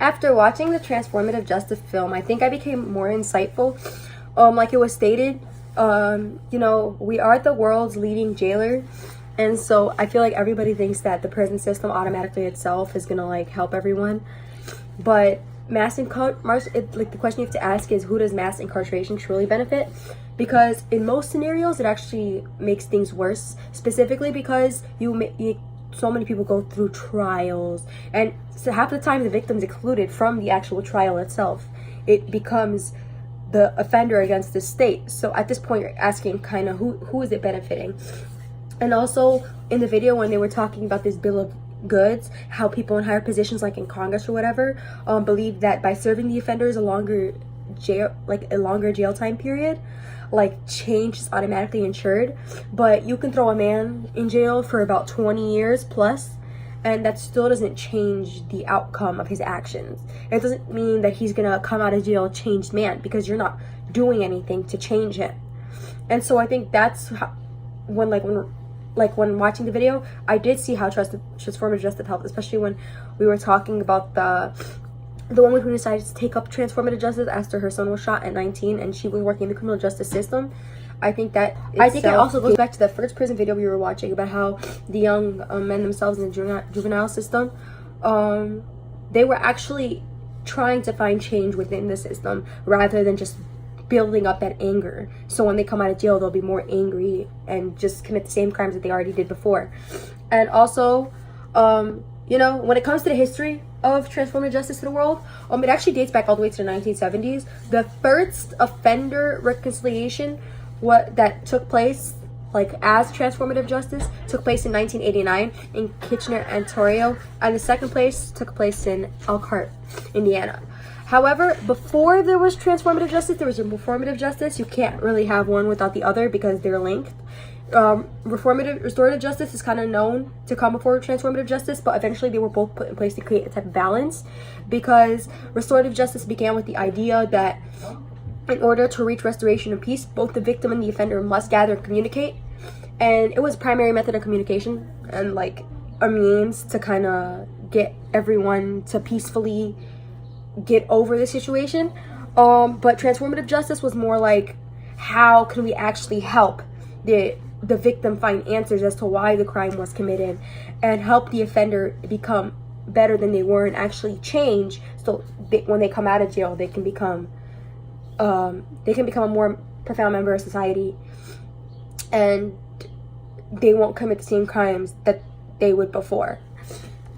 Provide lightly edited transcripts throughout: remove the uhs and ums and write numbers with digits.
After watching the Transformative Justice film, I think I became more insightful. Like it was stated, we are the world's leading jailer. And so I feel like everybody thinks that the prison system automatically itself is gonna like help everyone. But the question you have to ask is, who does mass incarceration truly benefit? Because in most scenarios, it actually makes things worse. Specifically because so many people go through trials, and so half the time the victim's excluded from the actual trial itself. It becomes the offender against the state. So at this point, you're asking kind of who is it benefiting? And also in the video when they were talking about this bill of goods, how people in higher positions like in Congress or whatever believe that by serving the offenders a longer jail time period, like change is automatically ensured. But you can throw a man in jail for about 20 years plus, and that still doesn't change the outcome of his actions. It doesn't mean that he's gonna come out of jail a changed man, because you're not doing anything to change him. And so I think that's how, when watching the video, I did see how transformative justice helped, especially when we were talking about the woman who decided to take up transformative justice after her son was shot at 19 and she was working in the criminal justice system. I think it also goes back to the first prison video we were watching about how the young men themselves in the juvenile system, they were actually trying to find change within the system rather than just building up that anger. So when they come out of jail, they'll be more angry and just commit the same crimes that they already did before. And also, when it comes to the history of transformative justice in the world, it actually dates back all the way to the 1970s. The first offender reconciliation that took place as transformative justice took place in 1989 in Kitchener, Ontario, and the second place took place in Elkhart, Indiana. However, before there was transformative justice, there was reformative justice. You can't really have one without the other because they're linked. Restorative justice is kind of known to come before transformative justice, but eventually they were both put in place to create a type of balance, because restorative justice began with the idea that in order to reach restoration and peace, both the victim and the offender must gather and communicate. And it was a primary method of communication and a means to kind of get everyone to peacefully get over the situation. But transformative justice was more like, how can we actually help the victim find answers as to why the crime was committed, and help the offender become better than they were and actually change, so when they come out of jail, they can become a more profound member of society, and they won't commit the same crimes that they would before.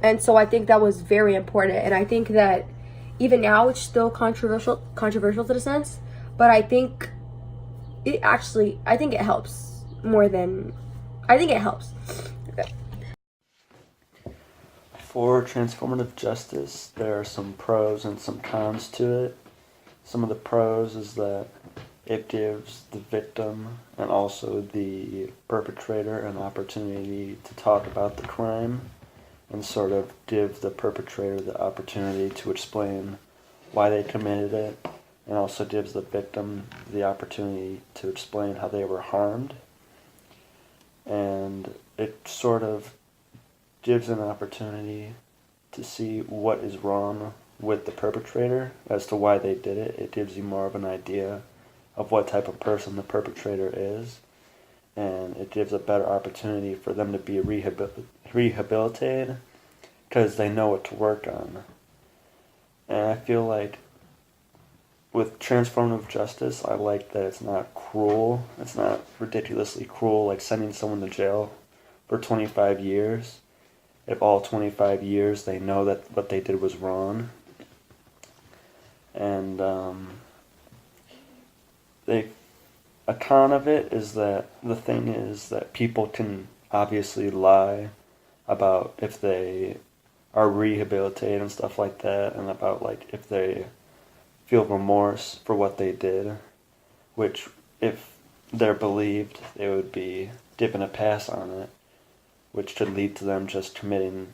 And so I think that was very important, and I think that even now it's still controversial to the sense, but I think it helps more than I think it helps. Okay. For transformative justice, there are some pros and some cons to it. Some of the pros is that it gives the victim and also the perpetrator an opportunity to talk about the crime, and sort of give the perpetrator the opportunity to explain why they committed it, and also gives the victim the opportunity to explain how they were harmed. And it sort of gives an opportunity to see what is wrong with the perpetrator as to why they did it. It gives you more of an idea of what type of person the perpetrator is, and it gives a better opportunity for them to be rehabilitated because they know what to work on. And I feel like with transformative justice, I like that it's not cruel. It's not ridiculously cruel, like sending someone to jail for 25 years. If all 25 years they know that what they did was wrong. And a con of it is that the thing is that people can obviously lie about if they are rehabilitated and stuff like that, and about if they feel remorse for what they did, which if they're believed, they would be given a pass on it, which could lead to them just committing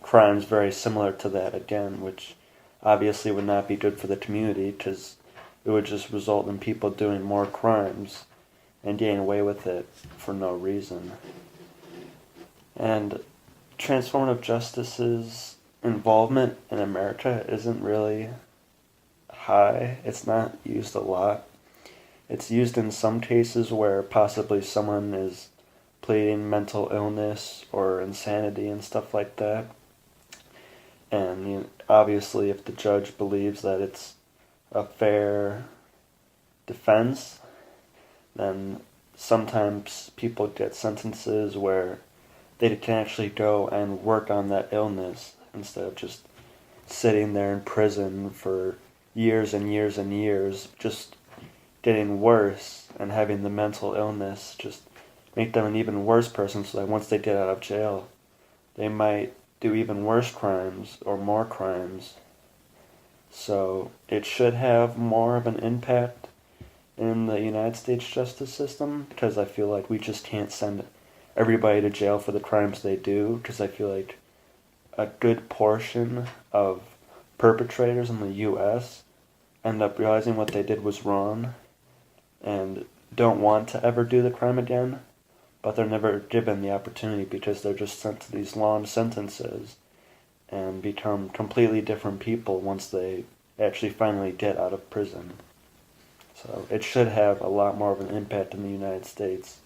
crimes very similar to that again, which obviously would not be good for the community, because it would just result in people doing more crimes and getting away with it for no reason. And transformative justices involvement in America isn't really high. It's not used a lot. It's used in some cases where possibly someone is pleading mental illness or insanity and stuff like that. And obviously, if the judge believes that it's a fair defense, then sometimes people get sentences where they can actually go and work on that illness instead of just sitting there in prison for years and years and years, just getting worse and having the mental illness just make them an even worse person, so that once they get out of jail, they might do even worse crimes or more crimes. So it should have more of an impact in the United States justice system, because I feel like we just can't send everybody to jail for the crimes they do, because I feel like a good portion of perpetrators in the U.S. end up realizing what they did was wrong and don't want to ever do the crime again, but they're never given the opportunity because they're just sent to these long sentences and become completely different people once they actually finally get out of prison. So it should have a lot more of an impact in the United States